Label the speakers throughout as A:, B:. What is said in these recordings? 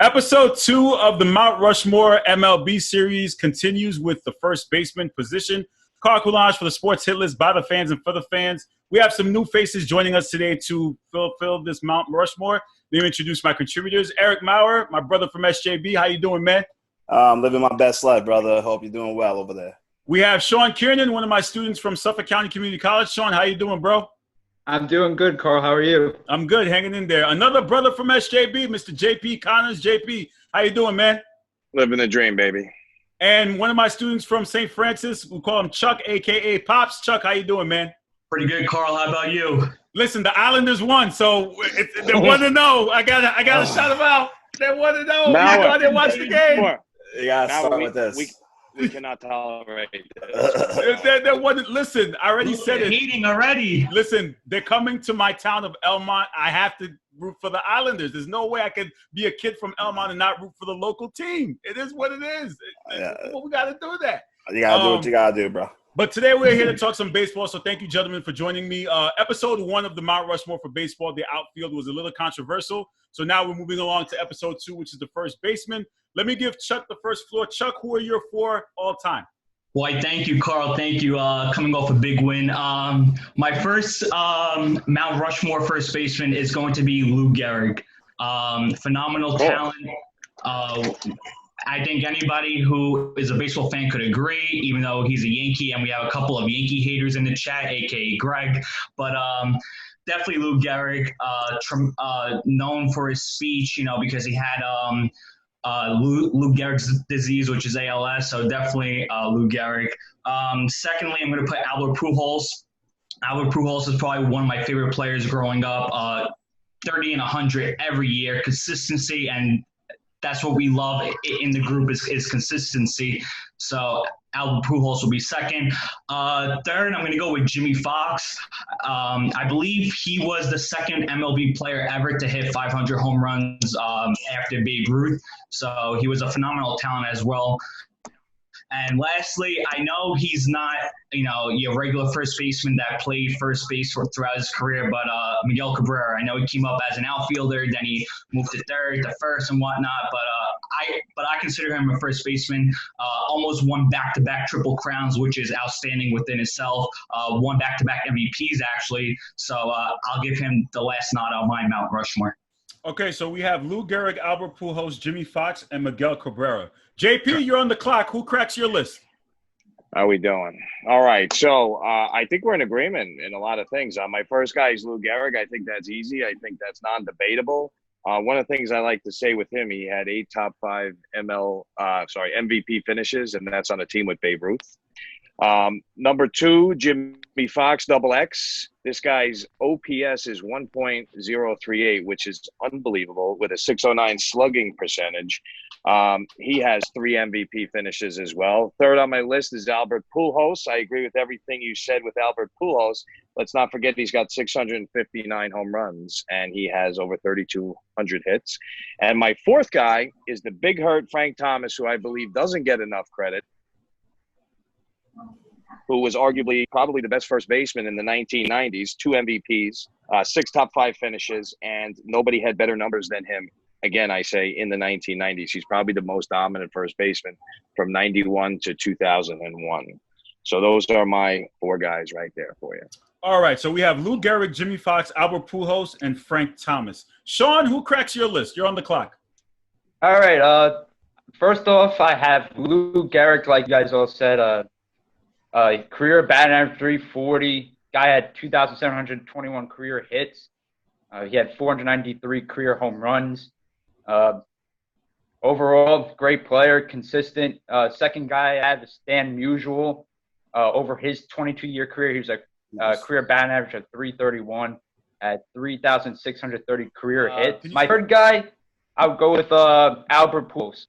A: Episode 2 of the Mount Rushmore MLB series continues with the first baseman position. Carl Coulage for the Sports Hit List by the fans and for the fans. We have some new faces joining us today to fill this Mount Rushmore. Let me introduce my contributors. Eric Maurer, my brother from SJB. How you doing, man?
B: I'm living my best life, brother. Hope you're doing well over there.
A: We have Shawn Kiernan, one of my students from Suffolk County Community College. Shawn, how you doing, bro?
C: I'm doing good, Carl. How are you?
A: I'm good, hanging in there. Another brother from SJB, Mr. JP Connors. JP, how you doing, man?
D: Living the dream, baby.
A: And one of my students from St. Francis, we call him Chuck, a.k.a. Pops. Chuck, how you doing, man?
E: Pretty good, Carl. How about you?
A: Listen, the Islanders won, so they're 1-0. I gotta shout them out. They're 1-0. I didn't watch the game.
B: You gotta start with this.
D: We cannot tolerate this.
A: Listen, I already said it.
E: Eating already.
A: Listen, they're coming to my town of Elmont. I have to root for the Islanders. There's no way I could be a kid from Elmont and not root for the local team. It is what it is. Well, we got to do that.
B: You got to do what you got to do, bro.
A: But today we're here to talk some baseball, so thank you, gentlemen, for joining me. Episode 1 of the Mount Rushmore for baseball, the outfield, was a little controversial. So now we're moving along to episode 2, which is the first baseman. Let me give Chuck the first floor. Chuck, who are your 4 all time?
E: Why, thank you, Carl. Thank you. Coming off a big win. My first Mount Rushmore first baseman is going to be Lou Gehrig. Phenomenal talent. I think anybody who is a baseball fan could agree, even though he's a Yankee, and we have a couple of Yankee haters in the chat, a.k.a. Greg. But definitely Lou Gehrig, known for his speech, because he had Lou Gehrig's disease, which is ALS, so definitely Lou Gehrig. Secondly, I'm going to put Albert Pujols. Albert Pujols is probably one of my favorite players growing up. 30 and 100 every year, consistency, and that's what we love in the group is consistency. So Albert Pujols will be second. Third, I'm going to go with Jimmy Fox. I believe he was the second MLB player ever to hit 500 home runs after Babe Ruth. So he was a phenomenal talent as well. And lastly, I know he's not, your regular first baseman that played first base throughout his career, but Miguel Cabrera. I know he came up as an outfielder, then he moved to third, to first, and whatnot. But I consider him a first baseman. Almost won back-to-back triple crowns, which is outstanding within itself. Won back-to-back MVPs actually. So I'll give him the last nod on my Mount Rushmore.
A: Okay, so we have Lou Gehrig, Albert Pujols, Jimmy Fox, and Miguel Cabrera. JP, you're on the clock. Who cracks your list?
D: How we doing? All right. So I think we're in agreement in a lot of things. My first guy is Lou Gehrig. I think that's easy. I think that's non-debatable. One of the things I like to say with him, he had 8 top 5 MVP finishes, and that's on a team with Babe Ruth. Number 2, Jimmy Fox, double X. This guy's OPS is 1.038, which is unbelievable, with a 609 slugging percentage. He has 3 MVP finishes as well. Third on my list is Albert Pujols. I agree with everything you said with Albert Pujols. Let's not forget he's got 659 home runs, and he has over 3,200 hits. And my fourth guy is the big hurt Frank Thomas, who I believe doesn't get enough credit, who was arguably probably the best first baseman in the 1990s, 2 MVPs, 6 top 5 finishes, and nobody had better numbers than him. Again, I say in the 1990s, he's probably the most dominant first baseman from 91 to 2001. So those are my 4 guys right there for you.
A: All right, so we have Lou Gehrig, Jimmy Fox, Albert Pujols, and Frank Thomas. Shawn, who cracks your list? You're on the clock.
C: All right. First off, I have Lou Gehrig, like you guys all said. Career batting average 340. Guy had 2,721 career hits. He had 493 career home runs. Overall, great player, consistent. Second guy I have is Stan Musial. Over his 22-year career, he was a career batting average of 331 at 3,630 career hits. My third guy, I would go with Albert Pujols.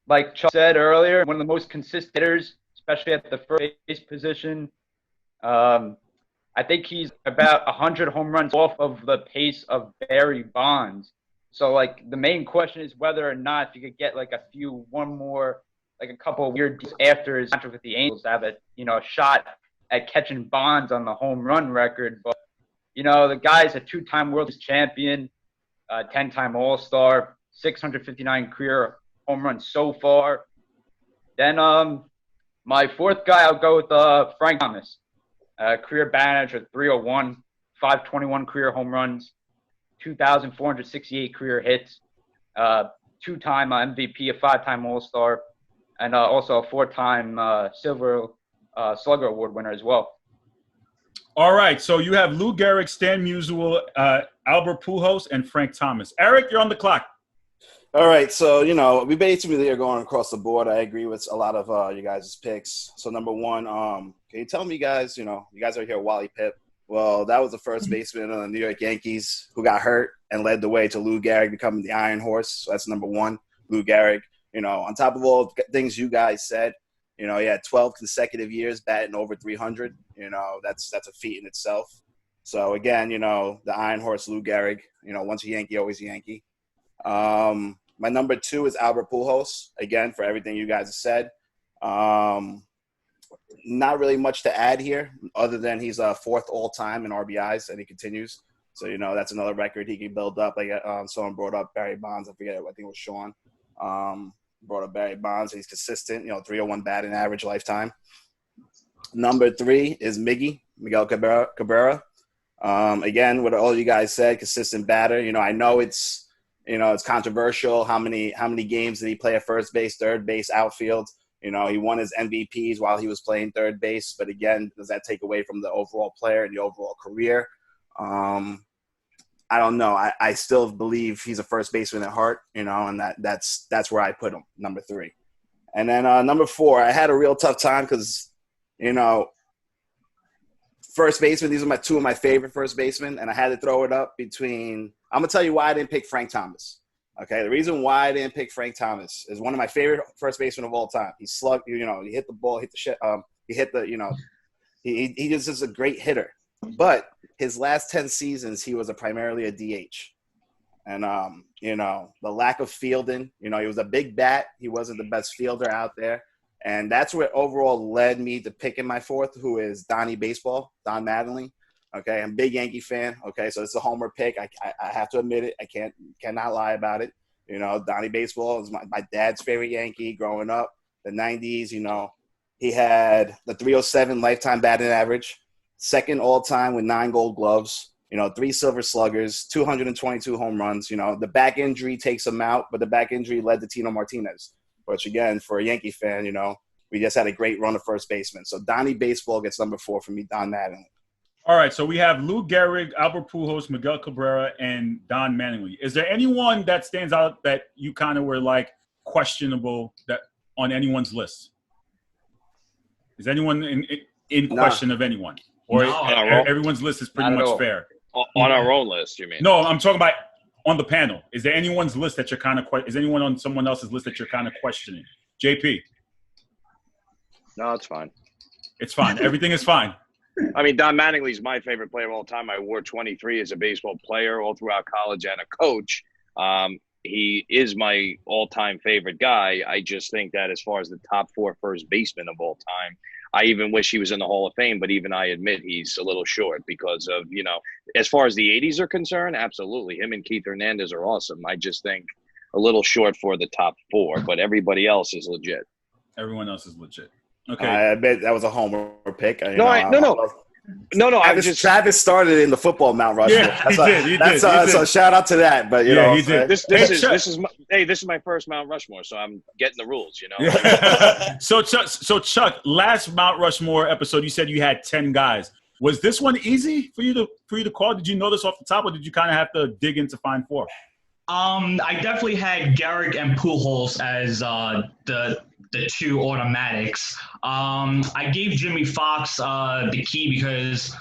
C: Like Chuck said earlier, one of the most consistent hitters, especially at the first base position. I think he's about 100 home runs off of the pace of Barry Bonds. So, the main question is whether or not if you could get, a couple of years after his contract with the Angels to have a shot at catching Bonds on the home run record. But, the guy's a 2-time World Series champion, 10-time All-Star. 659 career home runs so far. Then my fourth guy, I'll go with Frank Thomas. Career batting average of 301, 521 career home runs, 2,468 career hits, two-time MVP, a five-time All-Star, and also a four-time Silver Slugger Award winner as well.
A: All right, so you have Lou Gehrig, Stan Musial, Albert Pujols, and Frank Thomas. Eric, you're on the clock.
B: All right, so, we basically are going across the board. I agree with a lot of you guys' picks. So, number one, can you tell me, guys, you guys are here, Wally Pipp. Well, that was the first baseman on the New York Yankees who got hurt and led the way to Lou Gehrig becoming the Iron Horse. So, that's number one, Lou Gehrig. On top of all the things you guys said, he had 12 consecutive years batting over 300. That's a feat in itself. So, again, the Iron Horse, Lou Gehrig, once a Yankee, always a Yankee. My number two is Albert Pujols, again, for everything you guys have said. Not really much to add here other than he's fourth all-time in RBIs, and he continues. So, that's another record he can build up. Like someone brought up Barry Bonds. I think it was Shawn. Brought up Barry Bonds. He's consistent, 301 batting average lifetime. Number three is Miguel Cabrera. Again, what all you guys said, consistent batter. I know it's controversial. How many games did he play at first base, third base, outfield? He won his MVPs while he was playing third base. But again, does that take away from the overall player and the overall career? I don't know. I still believe he's a first baseman at heart, and that's where I put him, number three. And then number four, I had a real tough time because, first baseman, these are two of my favorite first basemen, and I had to throw it up between – I'm going to tell you why I didn't pick Frank Thomas. Okay, the reason why I didn't pick Frank Thomas is one of my favorite first basemen of all time. He slugged, he hit the ball, he hit the, he just is a great hitter. But his last 10 seasons, he was primarily a DH. And, the lack of fielding, he was a big bat. He wasn't the best fielder out there. And that's what overall led me to picking my fourth, who is Don Mattingly. Okay, I'm a big Yankee fan. Okay, so it's a homer pick. I have to admit it. I cannot lie about it. Donnie Baseball is my dad's favorite Yankee growing up. The 90s, he had the 307 lifetime batting average, second all-time with 9 gold gloves, 3 silver sluggers, 222 home runs. The back injury takes him out, but the back injury led to Tino Martinez, which, again, for a Yankee fan, we just had a great run of first baseman. So Donnie Baseball gets number 4 for me, Don Mattingly.
A: All right, so we have Lou Gehrig, Albert Pujols, Miguel Cabrera, and Don Mattingly. Is there anyone that stands out that you kind of were like questionable that on anyone's list? Is anyone in question of anyone? Or everyone's list is pretty much fair?
D: On our own list, you mean?
A: No, I'm talking about on the panel. Is there anyone's list that you're kind of – is anyone on someone else's list that you're kind of questioning? JP?
D: No, it's fine.
A: It's fine. Everything is fine.
D: I mean, Don Mattingly's my favorite player of all time. I wore 23 as a baseball player all throughout college and a coach. He is my all-time favorite guy. I just think that as far as the top 4 first basemen of all time, I even wish he was in the Hall of Fame, but even I admit he's a little short because of, as far as the 80s are concerned, absolutely. Him and Keith Hernandez are awesome. I just think a little short for the top 4, but everybody else is legit.
A: Everyone else is legit. Okay.
B: I bet that was a homer pick.
D: No.
B: Travis started in the football Mount Rushmore.
A: Yeah, he did.
B: So shout out to that. But
A: he did.
D: This is my first Mount Rushmore, so I'm getting the rules.
A: Yeah. So Chuck, last Mount Rushmore episode, you said you had 10 guys. Was this one easy for you to call? Did you know this off the top, or did you kind of have to dig in to find 4?
E: I definitely had Gehrig and Pujols as the 2 automatics. I gave Jimmy Fox the key because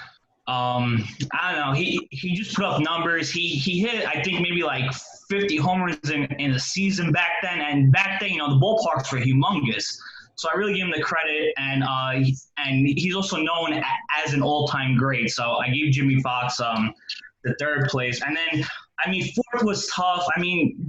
E: I don't know, he just put up numbers. He hit, I think, maybe like 50 homers in a season back then, and back then, the ballparks were humongous. So I really give him the credit, and he's also known as an all-time great. So I gave Jimmy Fox the 3rd place, and then 4th was tough.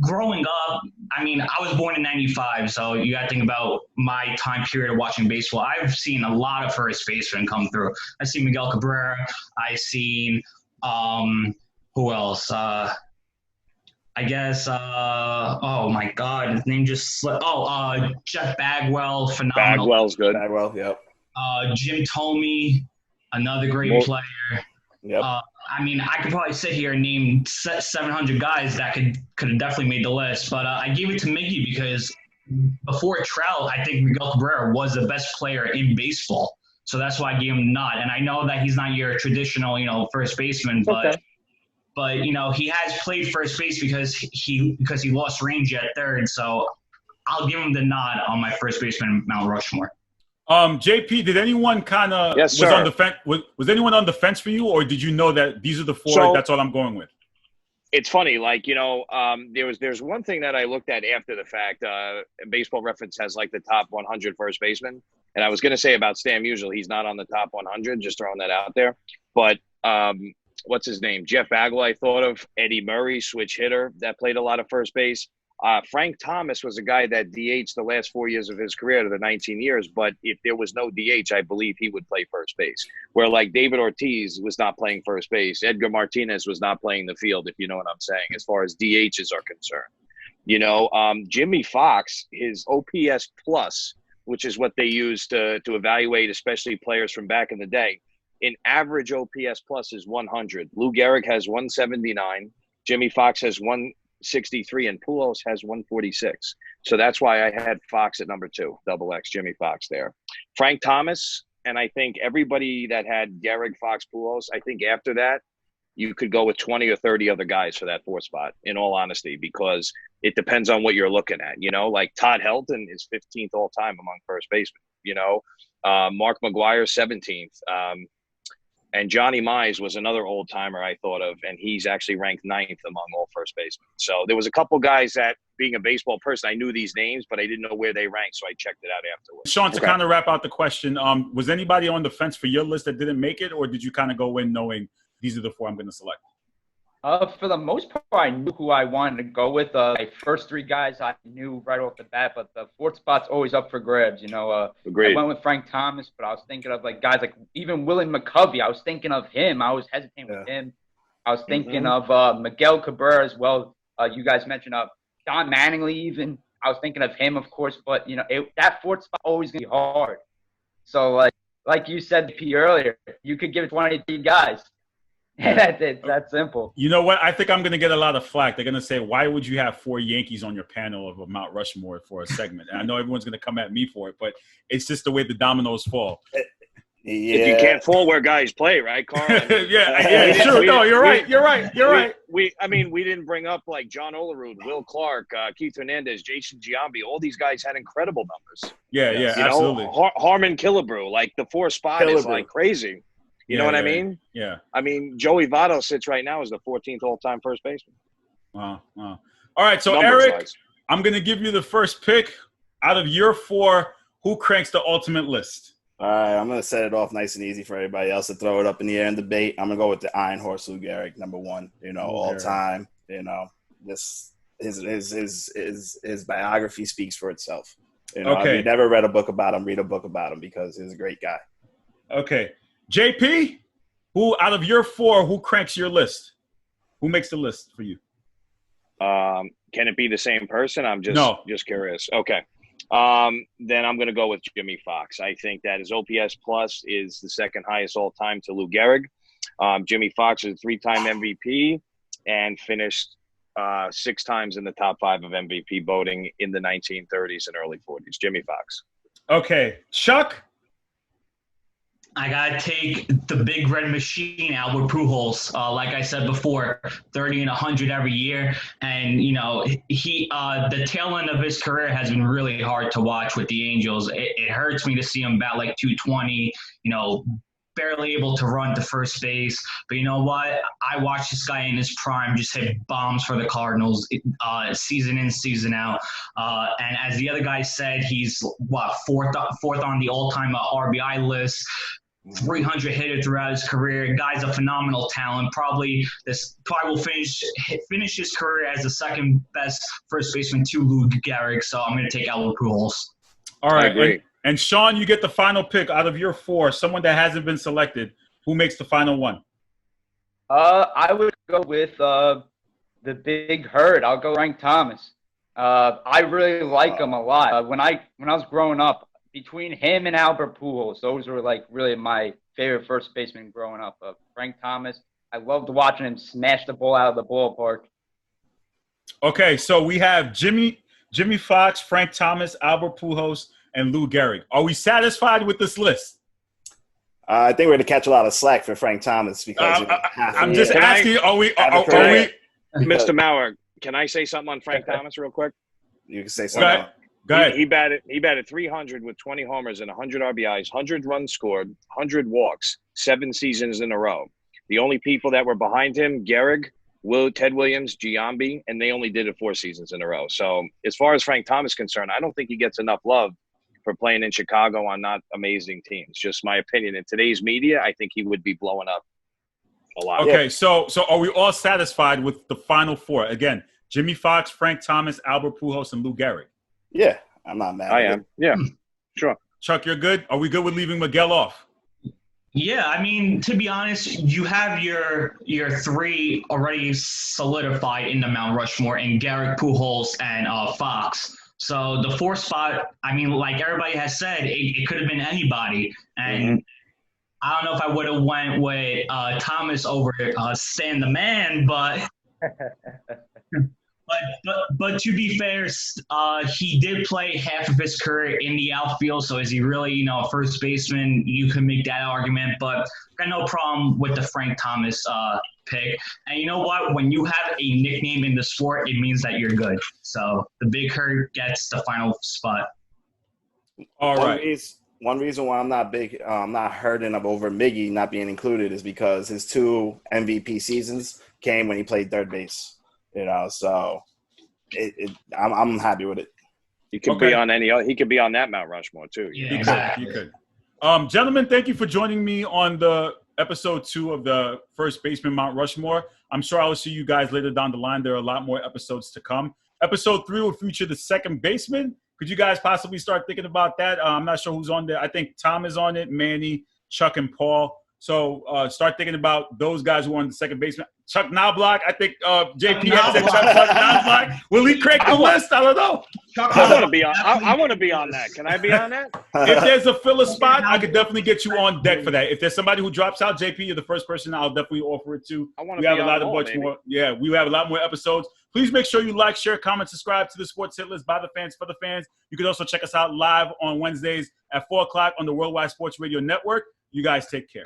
E: Growing up, I was born in 95, so you got to think about my time period of watching baseball. I've seen a lot of first basemen come through. I've seen Miguel Cabrera. I've seen who else? I I guess, oh my God, his name just slipped. Jeff Bagwell, phenomenal.
D: Bagwell's good.
B: Bagwell, yep.
E: Jim Thome, another great
D: Well,
E: player.
B: Yep.
E: I mean, I could probably sit here and name 700 guys that could have definitely made the list, but I gave it to Miggy because before Trout, I think Miguel Cabrera was the best player in baseball. So that's why I gave him a nod. And I know that he's not your traditional, first baseman, but he has played first base because he lost range at third. So I'll give him the nod on my first baseman, Mount Rushmore.
A: JP, did anyone kind of was on the fence? Was anyone on the fence for you, or did you know that these are the four?
D: So,
A: that's all I'm going with.
D: It's funny, there's one thing that I looked at after the fact. Baseball Reference has like the top 100 first basemen, and I was going to say about Stan Musial, he's not on the top 100. Just throwing that out there. But what's his name? Jeff Bagwell, I thought of. Eddie Murray, switch hitter that played a lot of first base. Frank Thomas was a guy that DH'd the last 4 years of his career to the 19 years. But if there was no DH, I believe he would play first base. Where like David Ortiz was not playing first base. Edgar Martinez was not playing the field, if you know what I'm saying, as far as DHs are concerned. Jimmy Fox, his OPS plus, which is what they use to evaluate, especially players from back in the day. In average OPS plus is 100. Lou Gehrig has 179. Jimmy Fox has 163, and Pujols has 146. So that's why I had Fox at number 2, double X, Jimmy Fox there. Frank Thomas, and I think everybody that had Gehrig, Fox, Pujols, I think after that, you could go with 20 or 30 other guys for that 4th spot, in all honesty, because it depends on what you're looking at. Like Todd Helton is 15th all time among first basemen. Mark McGwire, 17th. And Johnny Mize was another old timer I thought of, and he's actually ranked 9th among all first basemen. So there was a couple guys that, being a baseball person, I knew these names, but I didn't know where they ranked, so I checked it out afterwards.
A: Shawn, to kind of wrap out the question, was anybody on the fence for your list that didn't make it, or did you kind of go in knowing these are the 4 I'm going to select?
C: For the most part, I knew who I wanted to go with. My first 3 guys I knew right off the bat, but the 4th spot's always up for grabs.
D: Agreed.
C: I went with Frank Thomas, but I was thinking of like guys like even Willie McCovey. I was thinking of him. I was hesitating with him. I was thinking of Miguel Cabrera as well. You guys mentioned Don Mattingly even. I was thinking of him, of course, but that 4th spot always gonna be hard. So like you said, P, earlier, you could give it 23 guys. That's it. That's simple.
A: You know what? I think I'm going to get a lot of flack. They're going to say, why would you have 4 Yankees on your panel of a Mount Rushmore for a segment? And I know everyone's going to come at me for it, but it's just the way the dominoes fall.
B: Yeah.
D: If you can't fall where guys play, right, Carl?
A: Yeah, sure. No, you're right. You're right.
D: We didn't bring up like John Olerud, Will Clark, Keith Hernandez, Jason Giambi. All these guys had incredible numbers.
A: Yeah, absolutely.
D: Harmon Killebrew, like the 4th spot is like crazy. You know what I mean?
A: Yeah.
D: I mean, Joey Votto sits right now as the 14th all-time first baseman.
A: Wow. All right, so Eric, I'm going to give you the first pick. Out of your 4, who cranks the ultimate list?
B: All right, I'm going to set it off nice and easy for everybody else to throw it up in the air and debate. I'm going to go with the Iron Horse, Lou Gehrig, number 1, all time. This his biography speaks for itself.
A: Okay.
B: If you've never read a book about him, read a book about him because he's a great guy.
A: Okay. JP, who out of your 4, who cranks your list? Who makes the list for you?
D: Can it be the same person? I'm just curious. Okay. Then I'm going to go with Jimmy Fox. I think that his OPS plus is the 2nd highest all time to Lou Gehrig. Jimmy Fox is a 3-time MVP and finished 6 times in the top 5 of MVP voting in the 1930s and early 40s. Jimmy Fox.
A: Okay. Chuck?
E: I got to take the big red machine, Albert Pujols. Like I said before, 30 and 100 every year. And, the tail end of his career has been really hard to watch with the Angels. It hurts me to see him bat like 220, barely able to run to first base. But you know what? I watched this guy in his prime just hit bombs for the Cardinals season in, season out. And as the other guy said, he's, fourth on the all-time RBI list. 300 hitter throughout his career. Guy's a phenomenal talent. Probably will finish his career as the 2nd best first baseman to Lou Gehrig. So I'm going to take Albert Pujols.
A: All right, and Shawn, you get the final pick out of your 4. Someone that hasn't been selected. Who makes the final one?
C: I would go with the big herd. I'll go Frank Thomas. I really like him a lot. When I was growing up, between him and Albert Pujols, those were like really my favorite first baseman growing up. Frank Thomas. I loved watching him smash the ball out of the ballpark.
A: Okay, so we have Jimmy Fox, Frank Thomas, Albert Pujols, and Lou Gehrig. Are we satisfied with this list?
B: I think we're going to catch a lot of slack for Frank Thomas because
A: I'm just asking. Are we?
D: Mr. Maurer, can I say something on Frank Thomas real quick?
B: You can say something.
A: Go ahead.
D: He batted 300 with 20 homers and 100 RBIs, 100 runs scored, 100 walks, 7 seasons in a row. The only people that were behind him, Gehrig, Ted Williams, Giambi, and they only did it 4 seasons in a row. So as far as Frank Thomas is concerned, I don't think he gets enough love for playing in Chicago on not amazing teams. Just my opinion. In today's media, I think he would be blowing up a lot.
A: Okay, so are we all satisfied with the final 4? Again, Jimmy Fox, Frank Thomas, Albert Pujols, and Lou Gehrig.
B: Yeah, I'm not mad.
D: I am. Yeah, sure.
A: Chuck, you're good? Are we good with leaving Miguel off?
E: Yeah, I mean, to be honest, you have your 3 already solidified in the Mount Rushmore in Gehrig, Pujols, and Fox. So the 4th spot, I mean, like everybody has said, it could have been anybody. And I don't know if I would have went with Thomas over Stan the Man, but but to be fair, he did play half of his career in the outfield. So is he really, a first baseman? You can make that argument, but got no problem with the Frank Thomas pick. And you know what? When you have a nickname in the sport, it means that you're good. So the big herd gets the final spot.
A: All right.
B: One reason why I'm not hurting of over Miggy not being included is because his 2 MVP seasons came when he played third base. So I'm happy with it.
D: He could be on he could be on that Mount Rushmore too.
E: Yeah,
A: exactly. He could. Gentlemen, thank you for joining me on the episode 2 of the First Baseman Mount Rushmore. I'm sure I will see you guys later down the line. There are a lot more episodes to come. Episode 3 will feature the second baseman. Could you guys possibly start thinking about that? I'm not sure who's on there. I think Tom is on it, Manny, Chuck, and Paul. So start thinking about those guys who are on the second baseman. Chuck Knobloch, I think JP has said Chuck Knobloch. Will he crack the list? I don't know.
D: I want to be on. I want to be on that. Can I be on that?
A: If there's a filler spot, I could definitely get you on deck for that. If there's somebody who drops out, JP, you're the first person I'll definitely offer it to. We have a lot of much more. Yeah, we have a lot more episodes. Please make sure you like, share, comment, subscribe to the Sports Hit List by the fans for the fans. You can also check us out live on Wednesdays at 4 o'clock on the Worldwide Sports Radio Network. You guys take care.